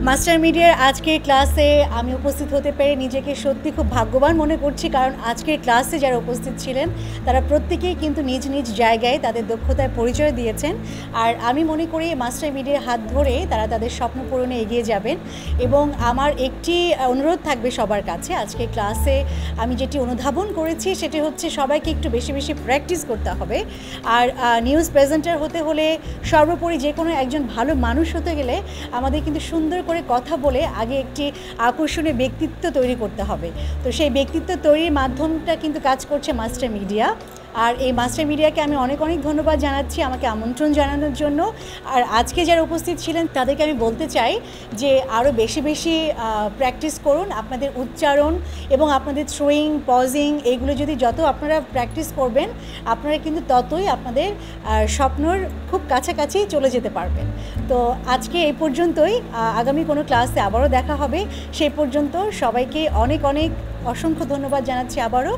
Master মিডিয়ার আজকের ক্লাসে আমি উপস্থিত হতে পেরে নিজেকে সত্যি খুব ভাগ্যবান মনে করছি, কারণ আজকের ক্লাসে যারা উপস্থিত ছিলেন তারা প্রত্যেকেই কিন্তু নিজ নিজ জায়গায় তাদের দক্ষতার পরিচয় দিয়েছেন। আর আমি মনে করি মাস্টার মিডিয়ার হাত ধরে তারা তাদের স্বপ্ন পূরণে এগিয়ে যাবেন। এবং আমার একটি অনুরোধ থাকবে সবার কাছে, আজকে ক্লাসে আমি যেটি অনুধাবন করেছি সেটি হচ্ছে সবাইকে একটু বেশি বেশি প্র্যাকটিস করতে হবে। আর নিউজ প্রেজেন্টার হতে হলে সর্বোপরি যে কোনো একজন ভালো মানুষ হতে গেলে আমাদের কিন্তু সুন্দর করে কথা বলে আগে একটি আকর্ষণীয় ব্যক্তিত্ব তৈরি করতে হবে। তো সেই ব্যক্তিত্ব তৈরির মাধ্যমটা কিন্তু কাজ করছে মাস্টার মিডিয়া। আর এই মাস্টার মিডিয়াকে আমি অনেক অনেক ধন্যবাদ জানাচ্ছি আমাকে আমন্ত্রণ জানানোর জন্য। আর আজকে যারা উপস্থিত ছিলেন তাদেরকে আমি বলতে চাই যে আরও বেশি বেশি প্র্যাকটিস করুন। আপনাদের উচ্চারণ এবং আপনাদের থ্রোয়িং, পজিং, এগুলো যদি যত আপনারা প্র্যাকটিস করবেন আপনারা কিন্তু ততই আপনাদের স্বপ্নর খুব কাছাকাছি চলে যেতে পারবেন। তো আজকে এই পর্যন্তই, আগামী কোনো ক্লাসে আবারও দেখা হবে। সেই পর্যন্ত সবাইকে অনেক অনেক অসংখ্য ধন্যবাদ জানাচ্ছি আবারও।